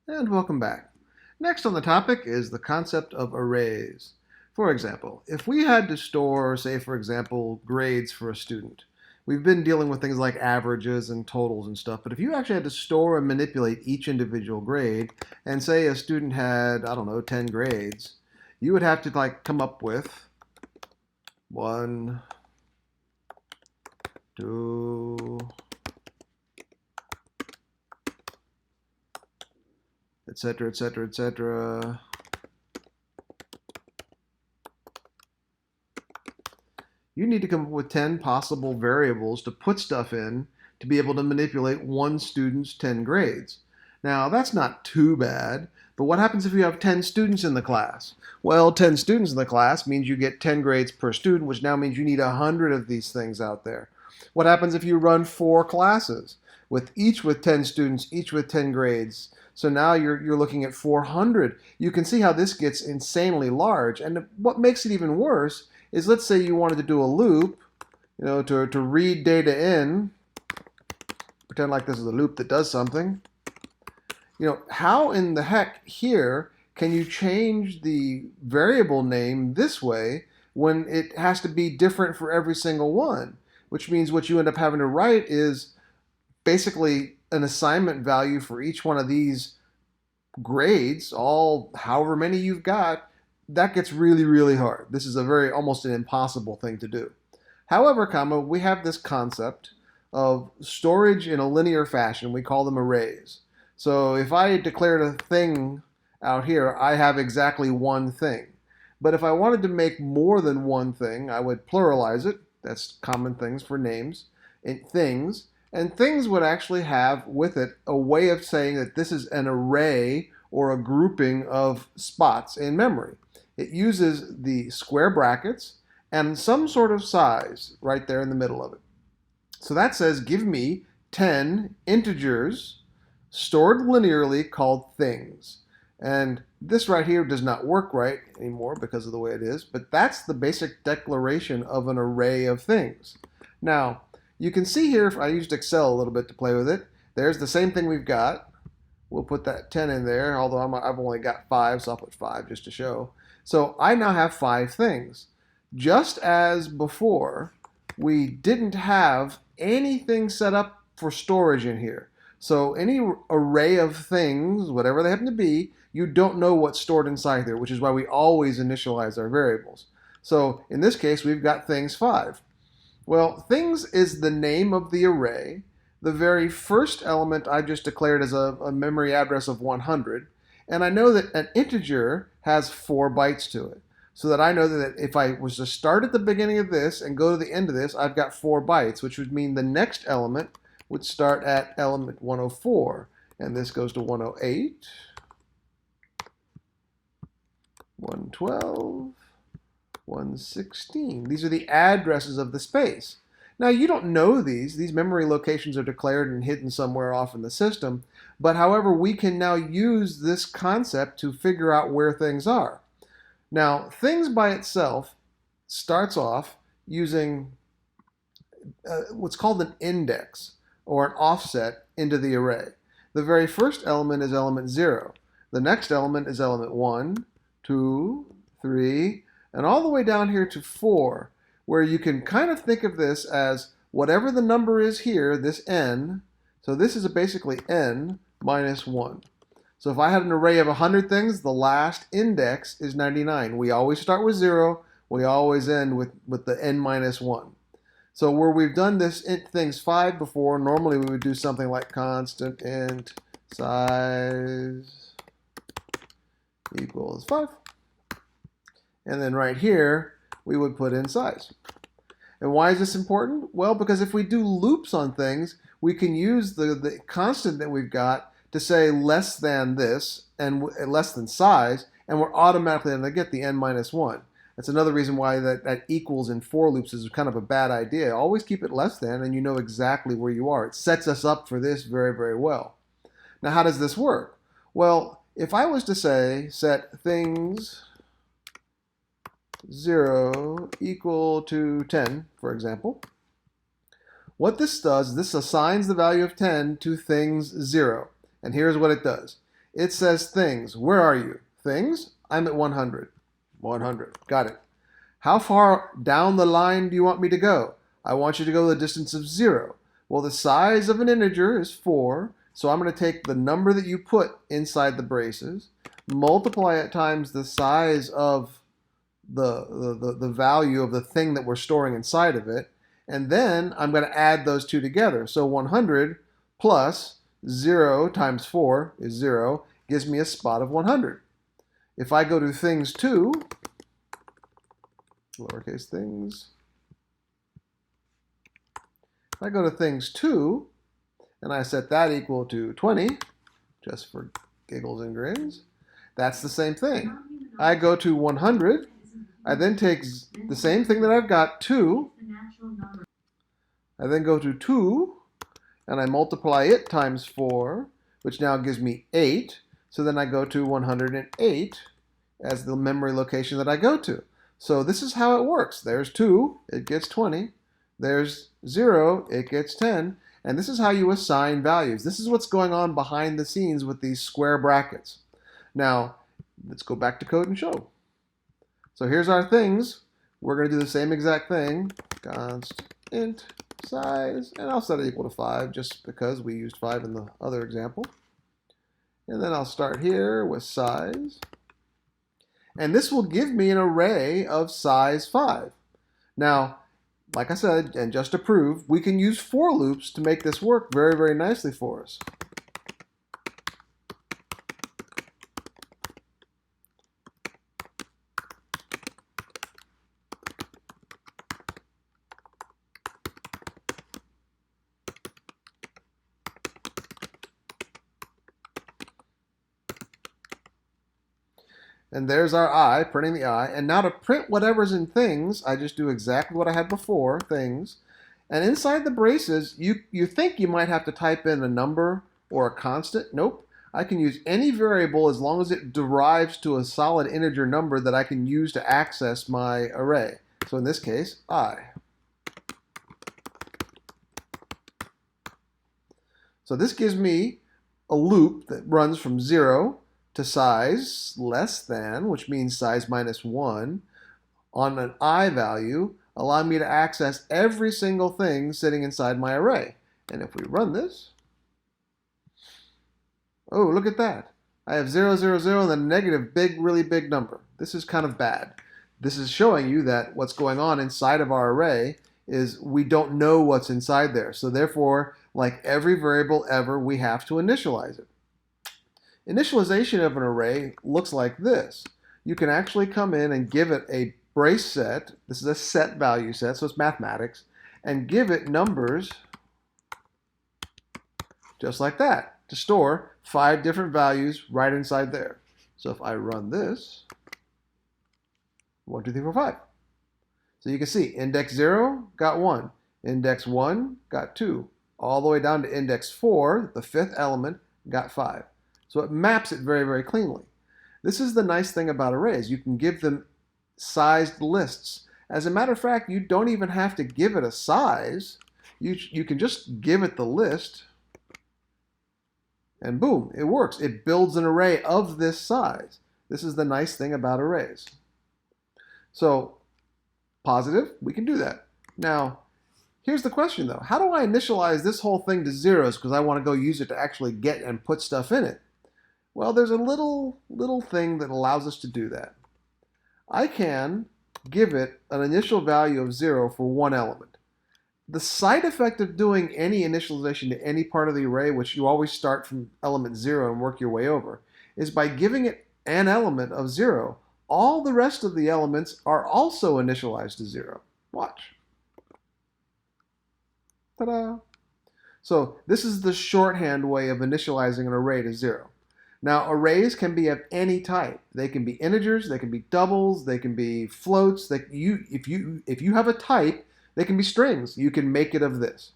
And welcome back. Next on the topic is the concept of arrays. For example, if we had to store, say for example, grades for a student, we've been dealing with things like averages and totals and stuff, but if you actually had to store and manipulate each individual grade, and say a student had, I don't know, 10 grades, you would have to come up with 1, 2, etc., etc., etc. You need to come up with 10 possible variables to put stuff in to be able to manipulate one student's 10 grades. Now, that's not too bad, but what happens if you have 10 students in the class? Well, 10 students in the class means you get 10 grades per student, which now means you need 100 of these things out there. What happens if you run 4 classes, each with 10 students, each with 10 grades? So now you're looking at 400. You can see how this gets insanely large. And what makes it even worse is, let's say you wanted to do a loop, to read data in, pretend like this is a loop that does something. How in the heck here can you change the variable name this way when it has to be different for every single one? Which means what you end up having to write is basically an assignment value for each one of these grades, all however many you've got. That gets really, really hard. This is almost an impossible thing to do. However, we have this concept of storage in a linear fashion. We call them arrays. So if I declared a thing out here, I have exactly one thing. But if I wanted to make more than one thing, I would pluralize it. That's common things for names. And things would actually have with it a way of saying that this is an array or a grouping of spots in memory. It uses the square brackets and some sort of size right there in the middle of it. So that says, give me 10 integers stored linearly called things. And this right here does not work right anymore because of the way it is, but that's the basic declaration of an array of things. Now, you can see here, if I used Excel a little bit to play with it, there's the same thing we've got. We'll put that 10 in there, although I've only got 5, so I'll put 5 just to show. So I now have 5 things. Just as before, we didn't have anything set up for storage in here. So any array of things, whatever they happen to be, you don't know what's stored inside there, which is why we always initialize our variables. So in this case, we've got things 5. Well, things is the name of the array. The very first element I just declared as a memory address of 100. And I know that an integer has 4 bytes to it. So that I know that if I was to start at the beginning of this and go to the end of this, I've got 4 bytes, which would mean the next element would start at element 104. And this goes to 108, 112, 116. These are the addresses of the space. Now, you don't know these. These memory locations are declared and hidden somewhere off in the system. But however, we can now use this concept to figure out where things are. Now, things by itself starts off using what's called an index or an offset into the array. The very first element is element 0. The next element is element 1, 2, 3, and all the way down here to 4, where you can kind of think of this as whatever the number is here, this n, so this is basically n minus 1. So if I had an array of 100 things, the last index is 99. We always start with 0. We always end with the n minus 1. So where we've done this int things 5 before, normally we would do something like constant int size equals 5. And then right here, we would put in size. And why is this important? Well, because if we do loops on things, we can use the constant that we've got to say less than this and less than size, and we're automatically going to get the n minus 1. That's another reason why that equals in for loops is kind of a bad idea. Always keep it less than, and you know exactly where you are. It sets us up for this very, very well. Now, how does this work? Well, if I was to say set things 0 equal to 10, for example, what this does is this assigns the value of 10 to things 0. And here's what it does. It says things. Where are you? Things? I'm at 100. 100. Got it. How far down the line do you want me to go? I want you to go the distance of 0. Well, the size of an integer is 4, so I'm going to take the number that you put inside the braces, multiply it times the size of the value of the thing that we're storing inside of it, and then I'm going to add those two together. So 100 plus 0 times 4 is 0, gives me a spot of 100. If I go to things 2, lowercase things, if I go to things 2, and I set that equal to 20, just for giggles and grins, that's the same thing. I go to 100, I then take the same thing that I've got, 2, I then go to 2, and I multiply it times 4, which now gives me 8. So then I go to 108 as the memory location that I go to. So this is how it works. There's 2, it gets 20. There's 0, it gets 10. And this is how you assign values. This is what's going on behind the scenes with these square brackets. Now, let's go back to code and show. So here's our things. We're going to do the same exact thing. Const int size, and I'll set it equal to 5 just because we used 5 in the other example. And then I'll start here with size. And this will give me an array of size 5. Now, like I said, and just to prove, we can use for loops to make this work very, very nicely for us. And there's our I, printing the I. And now to print whatever's in things, I just do exactly what I had before, things. And inside the braces, you think you might have to type in a number or a constant. Nope. I can use any variable as long as it derives to a solid integer number that I can use to access my array. So in this case, I. So this gives me a loop that runs from 0 to size less than, which means size minus 1, on an I value, allow me to access every single thing sitting inside my array. And if we run this, oh, look at that. I have 0, 0, 0, and then a negative big, really big number. This is kind of bad. This is showing you that what's going on inside of our array is we don't know what's inside there. So therefore, like every variable ever, we have to initialize it. Initialization of an array looks like this. You can actually come in and give it a brace set. This is a set value set, so it's mathematics, and give it numbers just like that to store 5 different values right inside there. So if I run this, 1, 2, 3, 4, 5. So you can see index 0 got 1, index 1 got 2, all the way down to index 4, the 5th element, got 5. So it maps it very, very cleanly. This is the nice thing about arrays. You can give them sized lists. As a matter of fact, you don't even have to give it a size. You can just give it the list, and boom, it works. It builds an array of this size. This is the nice thing about arrays. So positive, we can do that. Now, here's the question though. How do I initialize this whole thing to zeros because I want to go use it to actually get and put stuff in it? Well, there's a little thing that allows us to do that. I can give it an initial value of 0 for one element. The side effect of doing any initialization to any part of the array, which you always start from element 0 and work your way over, is by giving it an element of 0, all the rest of the elements are also initialized to 0. Watch. Ta-da! So this is the shorthand way of initializing an array to 0. Now, arrays can be of any type. They can be integers, they can be doubles, they can be floats. If you have a type, they can be strings. You can make it of this.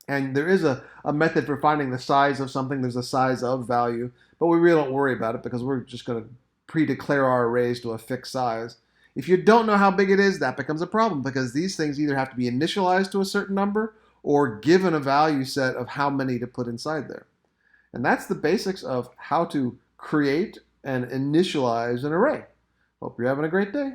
And there is a method for finding the size of something. There's a size of value, but we really don't worry about it because we're just going to pre-declare our arrays to a fixed size. If you don't know how big it is, that becomes a problem because these things either have to be initialized to a certain number or given a value set of how many to put inside there. And that's the basics of how to create and initialize an array. Hope you're having a great day.